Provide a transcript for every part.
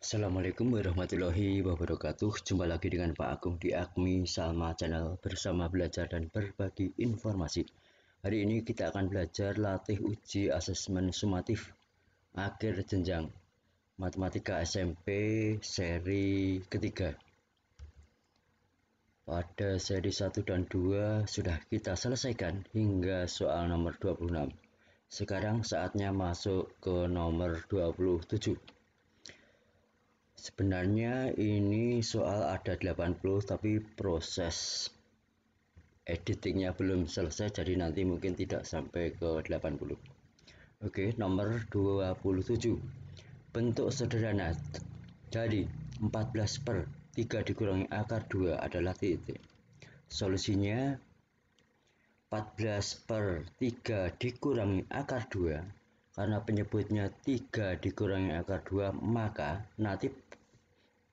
Assalamualaikum warahmatullahi wabarakatuh. Jumpa lagi dengan Pak Agung di Agmi Salma Channel bersama belajar dan berbagi informasi. Hari ini kita akan belajar latih uji asesmen sumatif akhir jenjang Matematika SMP seri ketiga. Pada seri 1 dan 2 sudah kita selesaikan hingga soal nomor 26. Sekarang saatnya masuk ke nomor 27. Sebenarnya ini soal ada 80 tapi proses editingnya belum selesai, jadi nanti mungkin tidak sampai ke 80. Oke, nomor 27. Bentuk sederhana. Jadi 14/3 dikurangi akar 2 adalah titik. Solusinya 14/3 dikurangi akar 2. Karena penyebutnya 3 dikurangi akar 2, maka nanti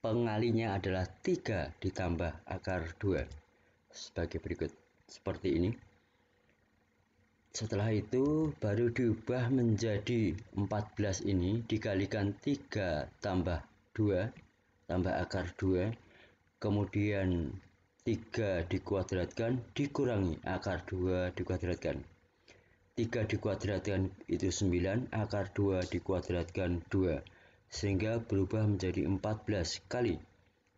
pengalinya adalah 3 ditambah akar 2 sebagai berikut, seperti ini. Setelah itu baru diubah menjadi 14 ini dikalikan 3 tambah 2 tambah akar 2, kemudian 3 dikuadratkan dikurangi akar 2 dikuadratkan. 3 dikuadratkan itu 9, akar 2 dikuadratkan 2, sehingga berubah menjadi 14 kali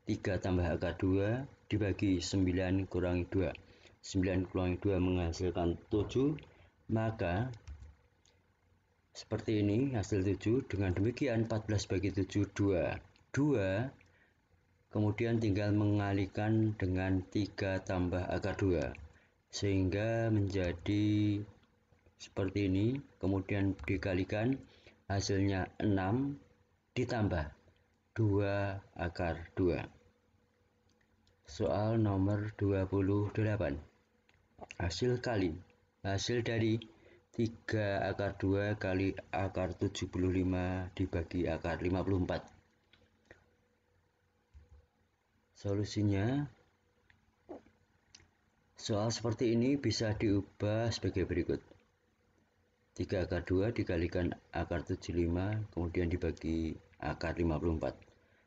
3 tambah akar 2 dibagi 9 kurangi 2. 9 kurangi 2 menghasilkan 7, maka seperti ini hasil 7. Dengan demikian 14 bagi 7, 2. 2, kemudian tinggal mengalihkan dengan 3 tambah akar 2, sehingga menjadi seperti ini, kemudian dikalikan hasilnya 6 ditambah 2 akar 2. Soal nomor 28. Hasil kali. Hasil dari 3 akar 2 kali akar 75 dibagi akar 54. Solusinya, soal seperti ini bisa diubah sebagai berikut. 3 akar 2 dikalikan akar 75, kemudian dibagi akar 54.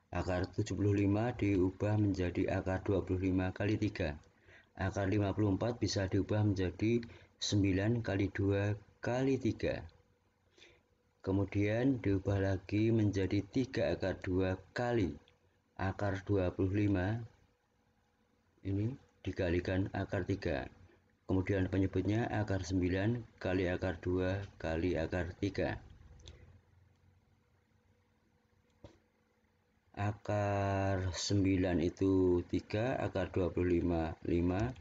Akar 75 diubah menjadi akar 25 kali 3. Akar 54 bisa diubah menjadi 9 kali 2 kali 3. Kemudian diubah lagi menjadi 3 akar 2 kali akar 25. Ini dikalikan akar 3. Kemudian penyebutnya akar 9 kali akar 2 kali akar 3. Akar 9 itu 3, akar 25 5,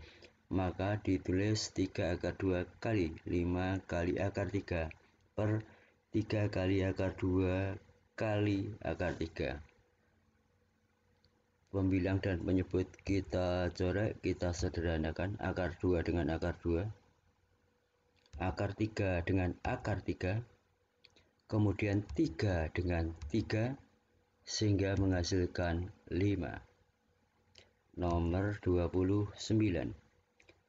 maka ditulis 3 akar 2 kali 5 kali akar 3 per 3 kali akar 2 kali akar 3. Pembilang dan penyebut kita coret, kita sederhanakan. Akar 2 dengan akar 2, akar 3 dengan akar 3, kemudian 3 dengan 3, sehingga menghasilkan 5. Nomor 29.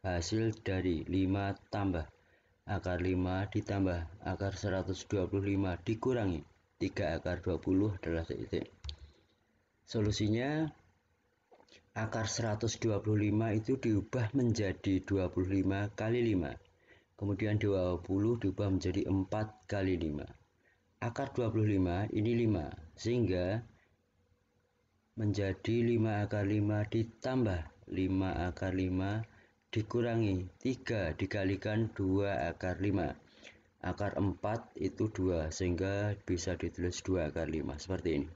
Hasil dari 5 tambah akar 5 ditambah akar 125 dikurangi 3 akar 20 adalah titik. Solusinya, akar 125 itu diubah menjadi 25 kali 5. Kemudian 20 diubah menjadi 4 kali 5. Akar 25 ini 5, sehingga menjadi 5 akar 5 ditambah 5 akar 5 dikurangi 3 dikalikan 2 akar 5. Akar 4 itu 2, sehingga bisa ditulis 2 akar 5 seperti ini.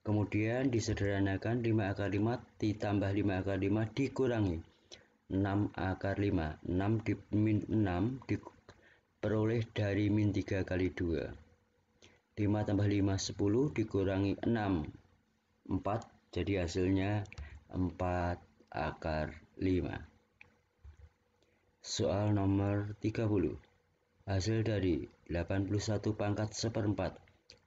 Kemudian disederhanakan, 5 akar 5 ditambah 5 akar 5 dikurangi 6 akar 5. 6 diperoleh dari min 3 kali 2. 5 tambah 5 10 dikurangi 6 4, jadi hasilnya 4 akar 5. Soal nomor 30. Hasil dari 81 pangkat 1/4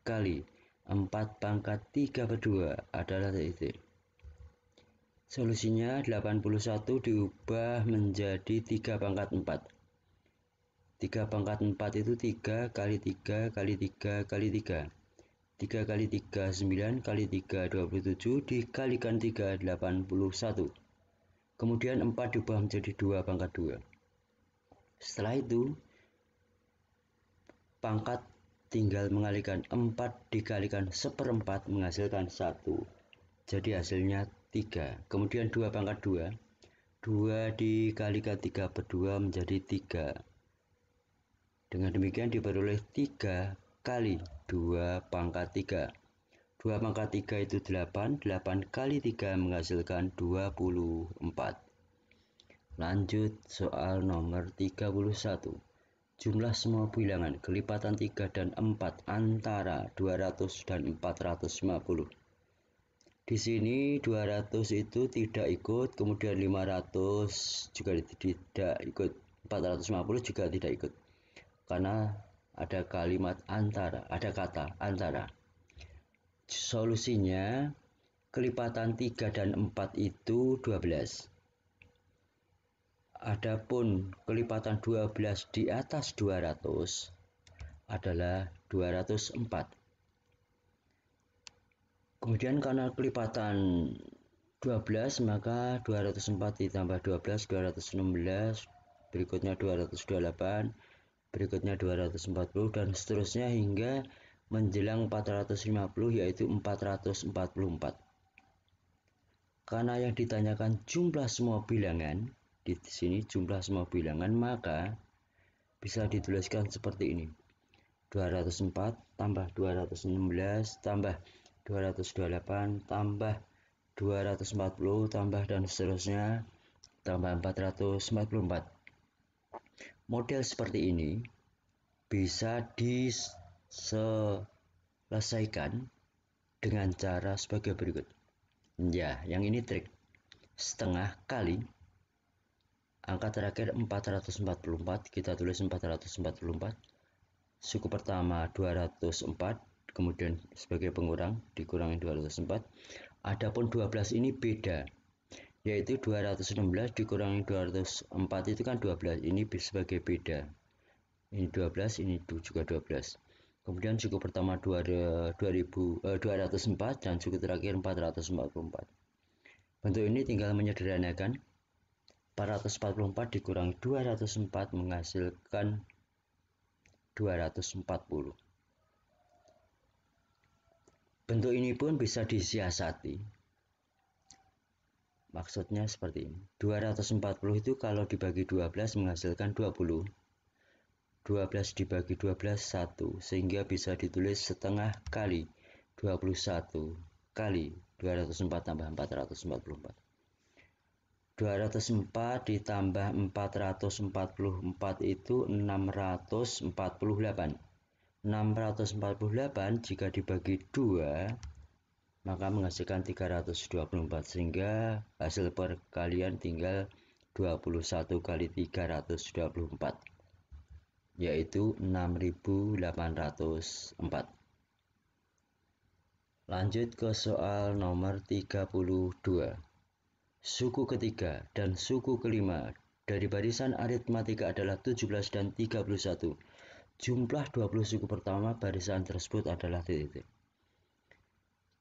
kali 4 pangkat 3/2 adalah titik. Solusinya 81 diubah menjadi 3 pangkat 4. 3 pangkat 4 itu 3 kali 3 kali 3 kali 3. 3 kali 3 9 kali 3 27 dikalikan 3 81. Kemudian 4 diubah menjadi 2 pangkat 2. Setelah itu pangkat tinggal mengalihkan 4 dikalikan 1/4 menghasilkan 1. Jadi hasilnya 3. Kemudian 2 pangkat 2. 2 dikalikan 3/2 menjadi 3. Dengan demikian diperoleh 3 kali 2 pangkat 3. 2 pangkat 3 itu 8. 8 kali 3 menghasilkan 24. Lanjut soal nomor 31. Jumlah semua bilangan kelipatan 3 dan 4 antara 200 dan 450. Di sini 200 itu tidak ikut, kemudian 500 juga tidak ikut, 450 juga tidak ikut. Karena ada kalimat antara, ada kata antara. Solusinya kelipatan 3 dan 4 itu 12. Adapun kelipatan 12 di atas 200 adalah 204. Kemudian karena kelipatan 12 maka 204 ditambah 12 216, berikutnya 228, berikutnya 240 dan seterusnya hingga menjelang 450 yaitu 444. Karena yang ditanyakan jumlah semua bilangan, di sini jumlah semua bilangan, maka bisa dituliskan seperti ini. 204 tambah 216 tambah 228 tambah 240 tambah dan seterusnya tambah 444. Model seperti ini bisa diselesaikan dengan cara sebagai berikut. Ya, yang ini trik. Setengah kali angka terakhir 444, kita tulis 444. Suku pertama 204, kemudian sebagai pengurang dikurangi 204. Adapun 12 ini beda, yaitu 216 dikurangi 204 itu kan 12, ini sebagai beda. Ini 12, ini juga 12. Kemudian suku pertama 204 dan suku terakhir 444. Bentuk ini tinggal menyederhanakan. 444 dikurangi 204 menghasilkan 240. Bentuk ini pun bisa disiasati. Maksudnya seperti ini. 240 itu kalau dibagi 12 menghasilkan 20. 12 dibagi 12 1, sehingga bisa ditulis setengah kali 21 kali 204 tambah 444. 204 ditambah 444 itu 648. 648 jika dibagi 2 maka menghasilkan 324, sehingga hasil perkalian tinggal 21 kali 324 yaitu 6804. Lanjut ke soal nomor 32. Suku ketiga dan suku kelima dari barisan aritmatika adalah 17 dan 31. Jumlah 20 suku pertama barisan tersebut adalah titik.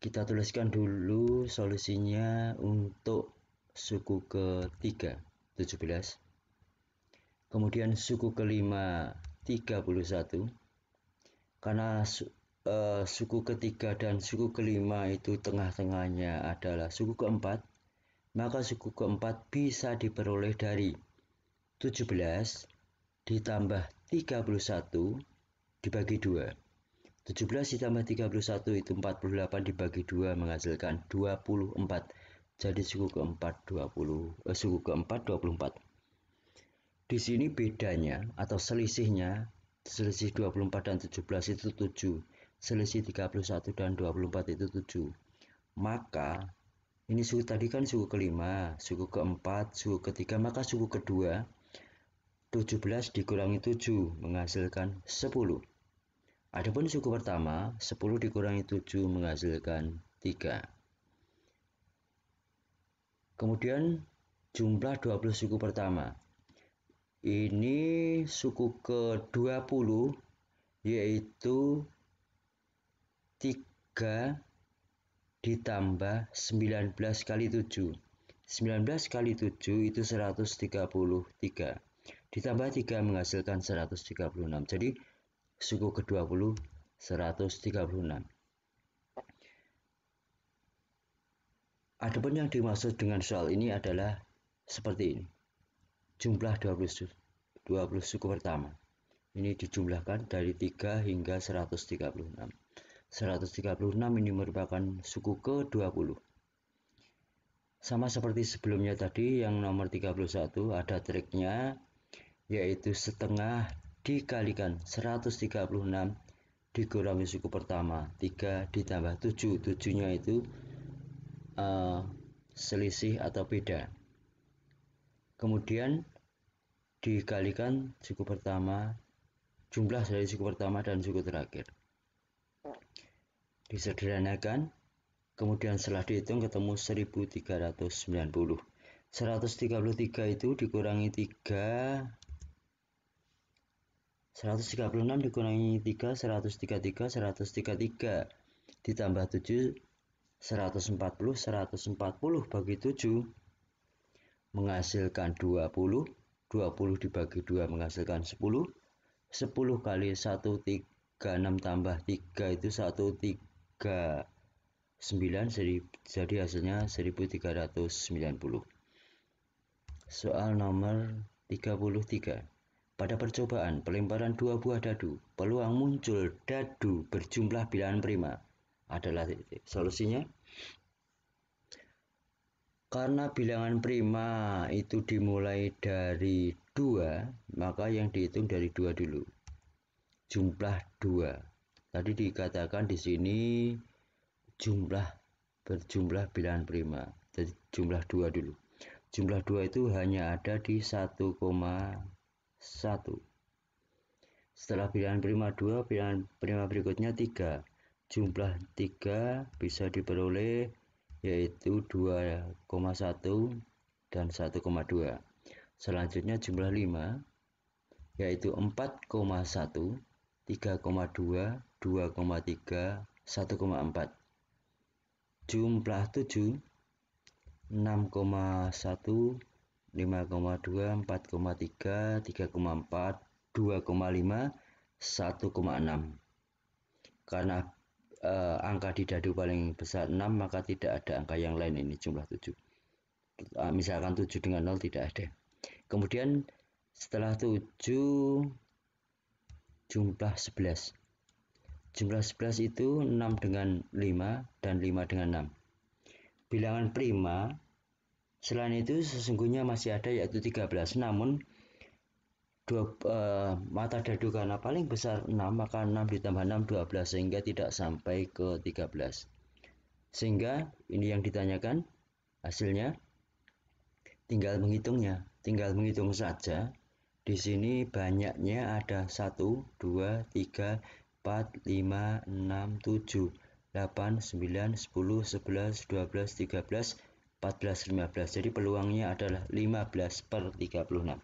Kita tuliskan dulu solusinya untuk suku ketiga 17. Kemudian suku kelima 31. Karena suku ketiga dan suku kelima itu tengah-tengahnya adalah suku keempat, maka suku keempat bisa diperoleh dari 17 ditambah 31 dibagi 2. 17 ditambah 31 itu 48 dibagi 2 menghasilkan 24. Jadi suku keempat 24. Di sini bedanya atau selisihnya, selisih 24 dan 17 itu 7. Selisih 31 dan 24 itu 7. Maka ini suku tadi kan suku kelima, suku keempat, suku ketiga, maka suku kedua 17 dikurangi 7 menghasilkan 10. Adapun suku pertama 10 dikurangi 7 menghasilkan 3. Kemudian jumlah 20 suku pertama. Ini suku ke-20 yaitu 3 ditambah 19 kali 7. 19 kali 7 itu 133. Ditambah 3 menghasilkan 136. Jadi suku ke-20 136. Adapun yang dimaksud dengan soal ini adalah seperti ini. Jumlah 20 suku pertama. Ini dijumlahkan dari 3 hingga 136. 136 ini merupakan suku ke-20. Sama seperti sebelumnya tadi yang nomor 31 ada triknya, yaitu setengah dikalikan 136 dikurangi suku pertama. 3 ditambah 7. 7-nya itu selisih atau beda. Kemudian dikalikan suku pertama, jumlah dari suku pertama dan suku terakhir. Disederhanakan, kemudian setelah dihitung ketemu 1390. 133 itu dikurangi 3, 136 dikurangi 3, 133, 133 ditambah 7, 140, 140 bagi 7 menghasilkan 20, 20 dibagi 2 menghasilkan 10, 10 kali 136 tambah 3 itu 139, jadi hasilnya 1390. Soal nomor 33. Pada percobaan pelemparan 2 buah dadu, peluang muncul dadu berjumlah bilangan prima adalah titik. Solusinya, karena bilangan prima itu dimulai dari 2, maka yang dihitung dari 2 dulu. Jumlah 2. Tadi dikatakan di sini berjumlah bilangan prima. Jadi jumlah 2 dulu. Jumlah 2 itu hanya ada di 1,1. Setelah bilangan prima 2, bilangan prima berikutnya 3. Jumlah 3 bisa diperoleh yaitu 2,1 dan 1,2. Selanjutnya jumlah 5 yaitu 4,1, 3,2, 2,3, 1,4. Jumlah 7 6,1, 5,2, 4,3, 3,4, 2,5, 1,6. Karena angka di dadu paling besar 6, maka tidak ada angka yang lain, ini jumlah 7. Misalkan 7 dengan 0 tidak ada. Kemudian setelah 7 jumlah 11. Jumlah 11 itu 6 dengan 5 dan 5 dengan 6. Bilangan prima selain itu sesungguhnya masih ada yaitu 13. Namun mata dadu karena paling besar 6, maka 6 ditambah 6 12 sehingga tidak sampai ke 13. Sehingga ini yang ditanyakan hasilnya tinggal menghitungnya. Tinggal menghitung saja. Di sini banyaknya ada 1, 2, 3, 4, 5, 6, 7, 8, 9, 10, 11, 12, 13, 14, 15. Jadi peluangnya adalah 15/36.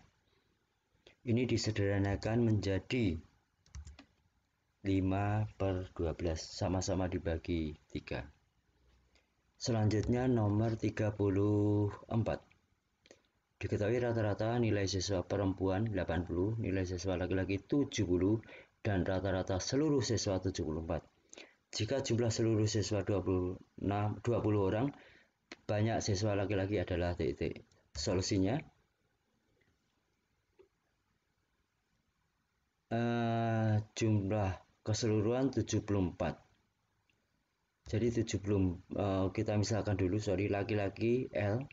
Ini disederhanakan menjadi 5/12, sama-sama dibagi 3. Selanjutnya nomor 34. Diketahui rata-rata nilai siswa perempuan 80, nilai siswa laki-laki 70, dan rata-rata seluruh siswa 74. Jika jumlah seluruh siswa 20 orang, banyak siswa laki-laki adalah titik. Solusinya, jumlah keseluruhan 74. Jadi 70, kita misalkan dulu, laki-laki L,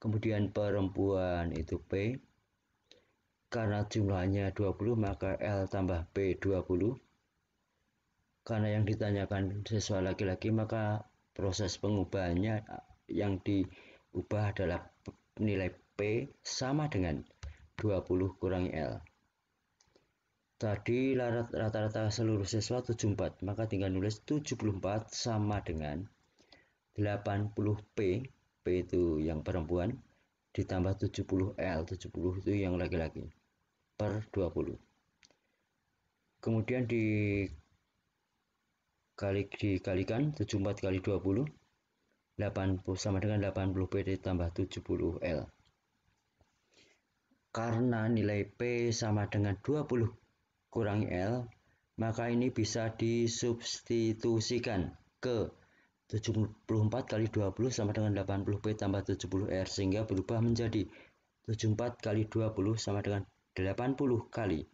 kemudian perempuan itu P. Karena jumlahnya 20, maka L tambah P 20. Karena yang ditanyakan siswa laki-laki, maka proses pengubahannya yang diubah adalah nilai P sama dengan 20 kurangi L. Tadi rata-rata seluruh siswa 74, maka tinggal nulis 74 sama dengan 80P, P itu yang perempuan, ditambah 70L, 70 itu yang laki-laki, per 20. Kemudian dikalikan 74 kali 20, 80 sama dengan 80 PD tambah 70 L. Karena nilai P sama dengan 20 kurangi L, maka ini bisa disubstitusikan ke 74 kali 20 sama dengan 80 P tambah 70 R, sehingga berubah menjadi 74 kali 20 sama dengan 80 kali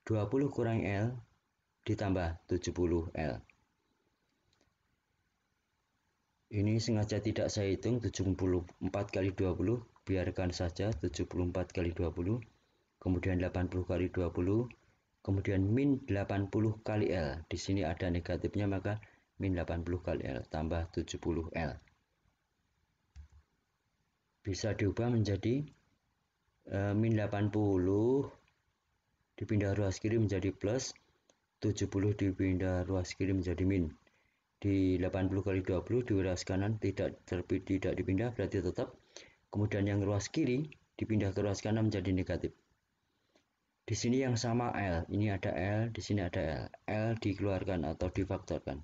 20 kurangi L ditambah 70 L. Ini sengaja tidak saya hitung 74 kali 20, biarkan saja 74 kali 20, kemudian 80 kali 20, kemudian min 80 kali L. Di sini ada negatifnya, maka min 80 kali L tambah 70 L. Bisa diubah menjadi min 80 dipindah ruas kiri menjadi plus, 70 dipindah ruas kiri menjadi min. Di 80 kali 20 di ruas kanan tidak dipindah, berarti tetap. Kemudian yang ruas kiri dipindah ke ruas kanan menjadi negatif. Di sini yang sama L, ini ada L, di sini ada L. L dikeluarkan atau difaktorkan.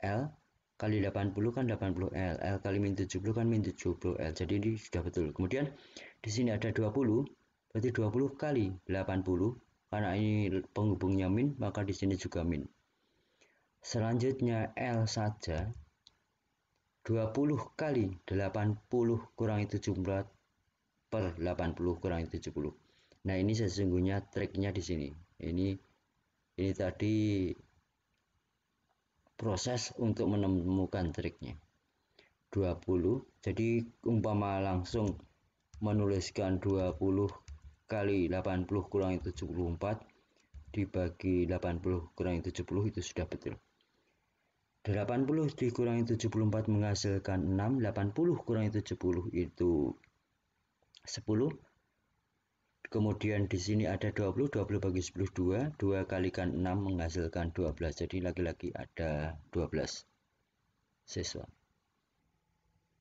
L kali 80 kan 80 L, L kali min 70 kan min 70 L. Jadi ini sudah betul. Kemudian di sini ada 20, berarti 20 kali 80, karena ini penghubungnya min, maka di sini juga min. Selanjutnya L saja, 20 kali 80 kurangi 70 per 80 kurangi 70. Nah, ini sesungguhnya triknya di sini. Ini tadi proses untuk menemukan triknya. 20, jadi umpama langsung menuliskan 20 kali 80 kurangi 74 dibagi 80 kurangi 70 itu sudah betul. 80 dikurangi 74 menghasilkan 6, 80 kurangi 70 itu 10. Kemudian di sini ada 20, 20 bagi 10 2, 2 kalikan 6 menghasilkan 12. Jadi lagi-lagi ada 12 siswa.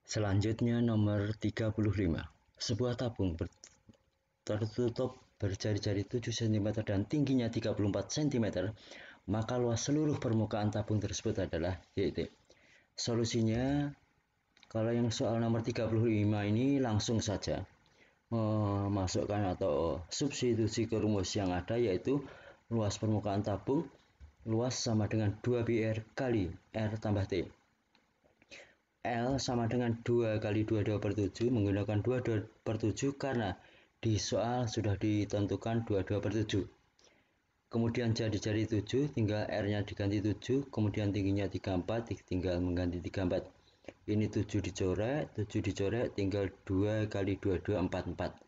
Selanjutnya nomor 35. Sebuah tabung tertutup berjari-jari 7 cm dan tingginya 34 cm, maka luas seluruh permukaan tabung tersebut adalah titik. Solusinya, kalau yang soal nomor 35 ini langsung saja memasukkan atau substitusi ke rumus yang ada, yaitu luas permukaan tabung, luas sama dengan 2πr kali R tambah T. L sama dengan 2 kali 22 per 7, menggunakan 22 per 7 karena di soal sudah ditentukan 22 per 7. Kemudian jari-jari 7, tinggal R-nya diganti 7, kemudian tingginya 34, tinggal mengganti 34. Ini 7 dicoret, tinggal 2 kali 22, 44.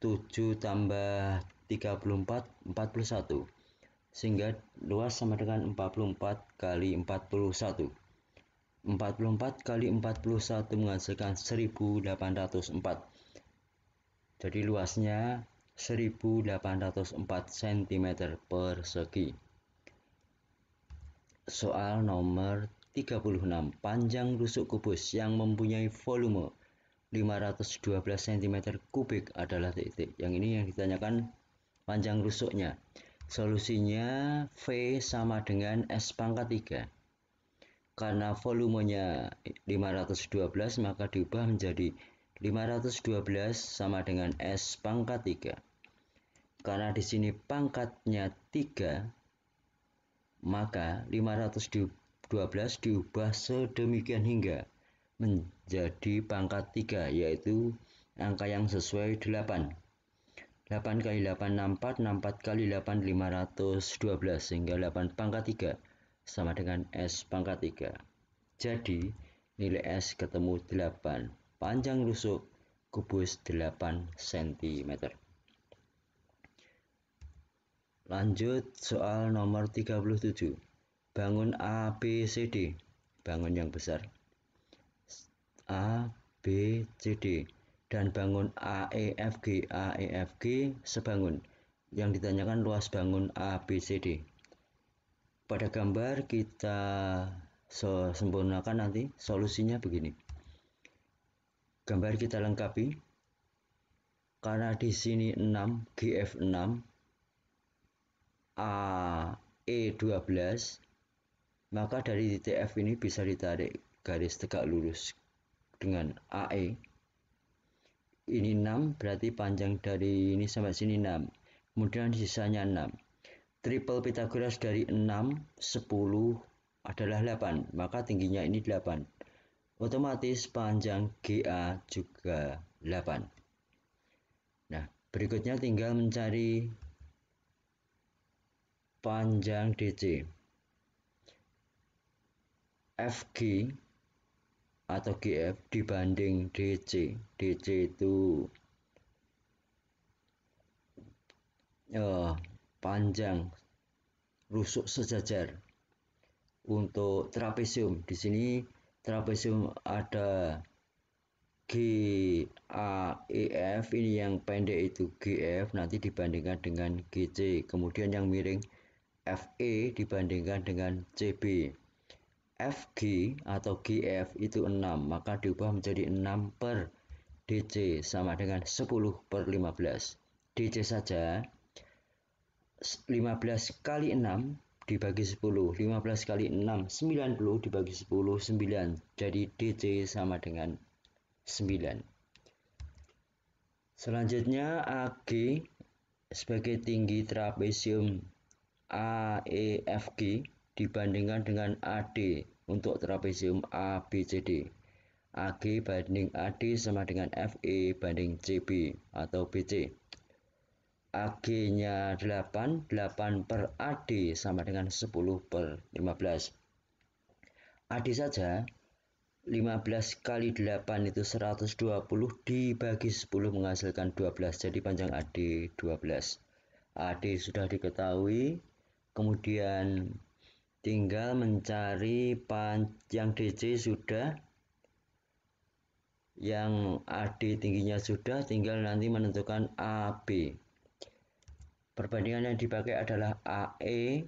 7 tambah 34, 41. Sehingga luas sama dengan 44 kali 41. 44 kali 41 menghasilkan 1804. Jadi luasnya 1804 cm persegi. Soal nomor 36. Panjang rusuk kubus yang mempunyai volume 512 cm kubik adalah titik. Yang ini yang ditanyakan panjang rusuknya. Solusinya V sama dengan S pangkat 3. Karena volumenya 512, maka diubah menjadi 512 sama dengan S pangkat 3. Karena di sini pangkatnya 3, maka 512 diubah sedemikian hingga menjadi pangkat 3, yaitu angka yang sesuai 8. 8 kali 8 64, 64 kali 8 512, sehingga 8 pangkat 3 sama dengan S pangkat 3. Jadi nilai S ketemu 8. Panjang rusuk kubus 8 cm. Lanjut soal nomor 37. Bangun A, B, C, D. Bangun yang besar. A, B, C, D. Dan bangun A, E, F, G. A, E, F, G sebangun. Yang ditanyakan luas bangun A, B, C, D. Pada gambar kita sempurnakan nanti. Solusinya begini. Gambar kita lengkapi. Karena di sini 6, GF 6, A, E 12, maka dari titik F ini bisa ditarik garis tegak lurus dengan AE. Ini 6, berarti panjang dari ini sampai sini 6. Kemudian sisanya 6. Triple Pythagoras dari 6, 10 adalah 8, maka tingginya ini 8. Otomatis panjang GA juga 8. Nah, berikutnya tinggal mencari panjang DC. FG atau GF dibanding DC. DC itu panjang rusuk sejajar. Untuk trapesium, di sini trapesium ada GAEF, ini yang pendek itu GF, nanti dibandingkan dengan GC. Kemudian yang miring FE dibandingkan dengan CB. FG atau GF itu 6, maka diubah menjadi 6 per DC sama dengan 10 per 15. DC saja 15 kali 6 dibagi 10, 15 kali 6 90 dibagi 10 9. Jadi DC sama dengan 9. Selanjutnya AG sebagai tinggi trapesium AEFG dibandingkan dengan AD untuk trapesium ABCD. AG banding AD sama dengan FE banding CB atau BC. AG-nya 8, 8 per AD sama dengan 10 per 15. AD saja 15 kali 8 itu 120 dibagi 10 menghasilkan 12. Jadi panjang AD 12. AD sudah diketahui. Kemudian tinggal mencari panjang DC sudah, yang AD tingginya sudah, tinggal nanti menentukan AB. Perbandingan yang dipakai adalah AE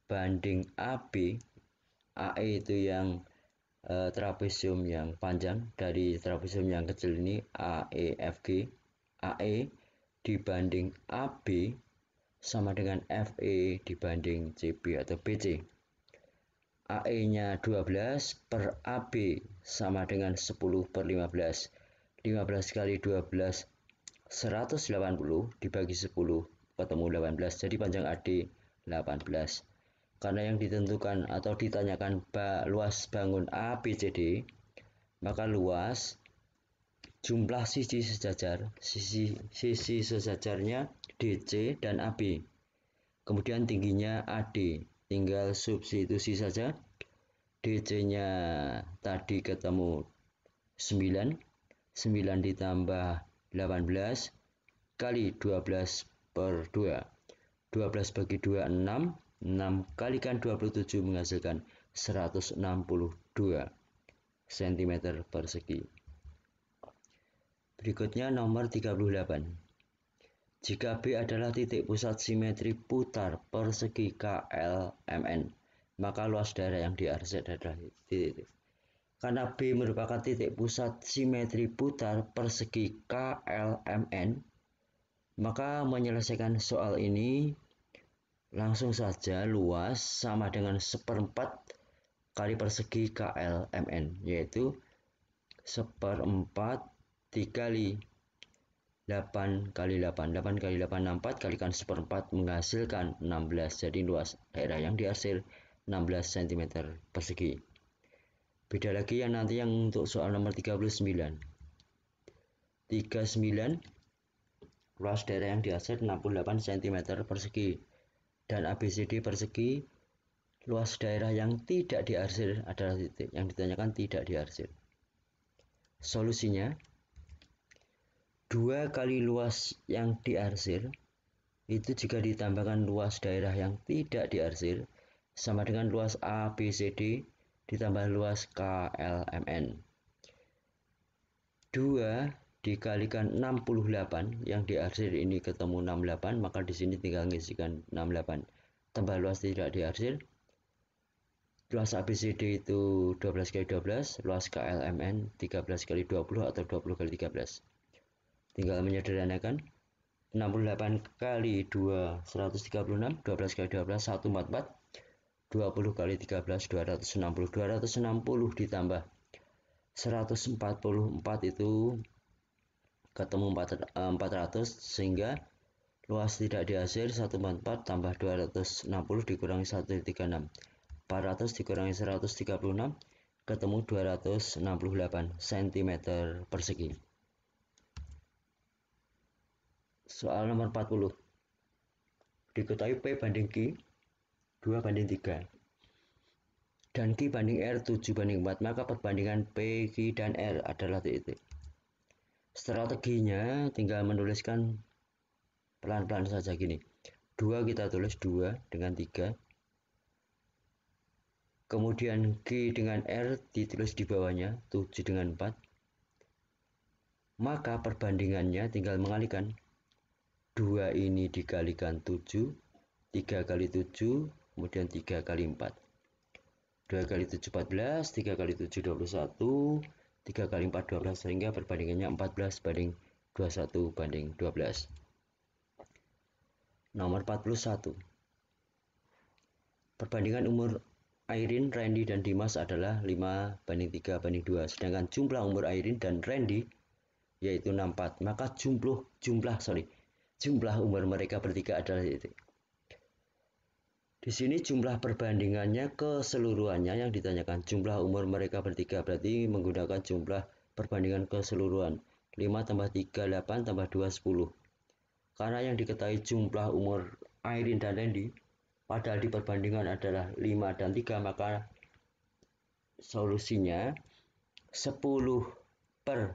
banding AB. AE itu yang trapesium yang panjang, dari trapesium yang kecil ini AEFG. AE dibanding AB sama dengan FE dibanding CB atau BC. AE-nya 12 per AB sama dengan 10 per 15. 15 kali 12 180 dibagi 10 ketemu 18. Jadi panjang AD 18. Karena yang ditentukan atau ditanyakan luas bangun ABCD, maka luas jumlah sisi sejajar, sisi sejajarnya DC dan AB. Kemudian tingginya AD, tinggal substitusi saja. DC-nya tadi ketemu 9, 9 ditambah 18 kali 12 per 2. 12 bagi 2 6, 6 kalikan 27 menghasilkan 162 cm persegi. Berikutnya nomor 38. Jika B adalah titik pusat simetri putar persegi KLMN, maka luas daerah yang diarsir adalah titik. Karena B merupakan titik pusat simetri putar persegi KLMN, maka menyelesaikan soal ini langsung saja luas sama dengan 1/4 kali persegi KLMN, yaitu 1/4 dikali 8 kali 8. 8 kali 8 64, kalikan 1/4 menghasilkan 16. Jadi luas daerah yang dihasil 16 cm persegi. Beda lagi yang nanti yang untuk soal nomor 39. 39 luas daerah yang dihasil 68 cm persegi. Dan ABCD persegi, luas daerah yang tidak diarsir adalah titik. Yang ditanyakan tidak diarsir. Solusinya 2 kali luas yang diarsir itu jika ditambahkan luas daerah yang tidak diarsir sama dengan luas ABCD ditambah luas KLMN. 2 dikalikan 68, yang diarsir ini ketemu 68, maka di sini tinggal ngisikan 68. Tambah luas tidak diarsir. Luas ABCD itu 12 kali 12, luas KLMN 13 kali 20 atau 20 kali 13. Tinggal menyederhanakan. 68 kali 2 136, 12 kali 12 144. 20 kali 13 260. 260 ditambah 144 itu ketemu 400, sehingga luas tidak diakhir 144 tambah 260 dikurangi 136. 400 dikurangi 136 ketemu 268 cm persegi. Soal nomor 40. Diketahui P banding Q 2 banding 3 dan Q banding R 7 banding 4, maka perbandingan P, Q, dan R adalah titik. Strateginya tinggal menuliskan pelan-pelan saja gini. 2 kita tulis 2 dengan 3. Kemudian Q dengan R ditulis di bawahnya 7 dengan 4. Maka perbandingannya tinggal mengalihkan. 2 ini dikalikan 7, 3 kali 7, kemudian 3 kali 4. 2 kali 7 14, 3 kali 7 21, 3 kali 4 12, sehingga perbandingannya 14 banding 21 banding 12. Nomor 41. Perbandingan umur Airin, Randy, dan Dimas adalah 5 banding 3 banding 2. Sedangkan jumlah umur Airin dan Randy yaitu 64. Maka jumlah umur mereka bertiga adalah itu. Di sini jumlah perbandingannya keseluruhannya yang ditanyakan. Jumlah umur mereka bertiga berarti menggunakan jumlah perbandingan keseluruhan. 5 tambah 3 8 tambah 2 10. Karena yang diketahui jumlah umur Airin dan Randy padahal di perbandingan adalah 5 dan 3, maka solusinya 10 per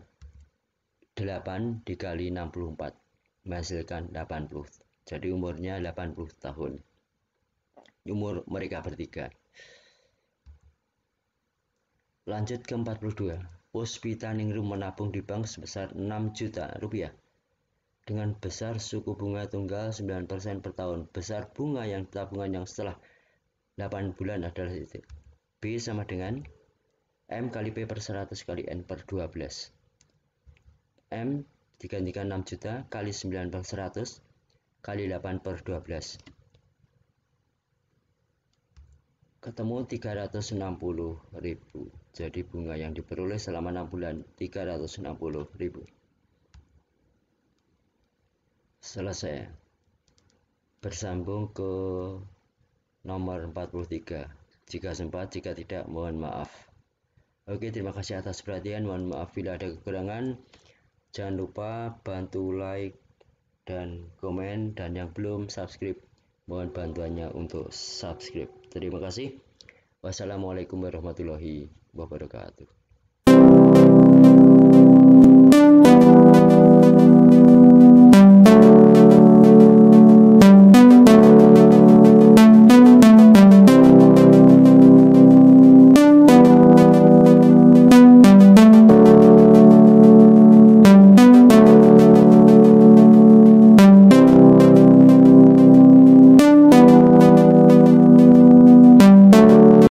8 dikali 64 menghasilkan 80. Jadi umurnya 80 tahun. Umur mereka bertiga. Lanjut ke 42. Puspita Ningrum menabung di bank sebesar 6 juta rupiah dengan besar suku bunga tunggal 9% per tahun. Besar bunga yang tabungan yang setelah 8 bulan adalah itu. B sama dengan M kali P per 100 kali N per 12. M digantikan 6 juta kali 9 per 100 kali 8 per 12. Ketemu 360.000. Jadi bunga yang diperoleh selama 6 bulan 360.000. Selesai. Bersambung ke nomor 43. Jika sempat, jika tidak mohon maaf. Oke, terima kasih atas perhatian. Mohon maaf bila ada kekurangan. Jangan lupa bantu like dan komen, dan yang belum subscribe mohon bantuannya untuk subscribe. Terima kasih. Wassalamualaikum warahmatullahi wabarakatuh.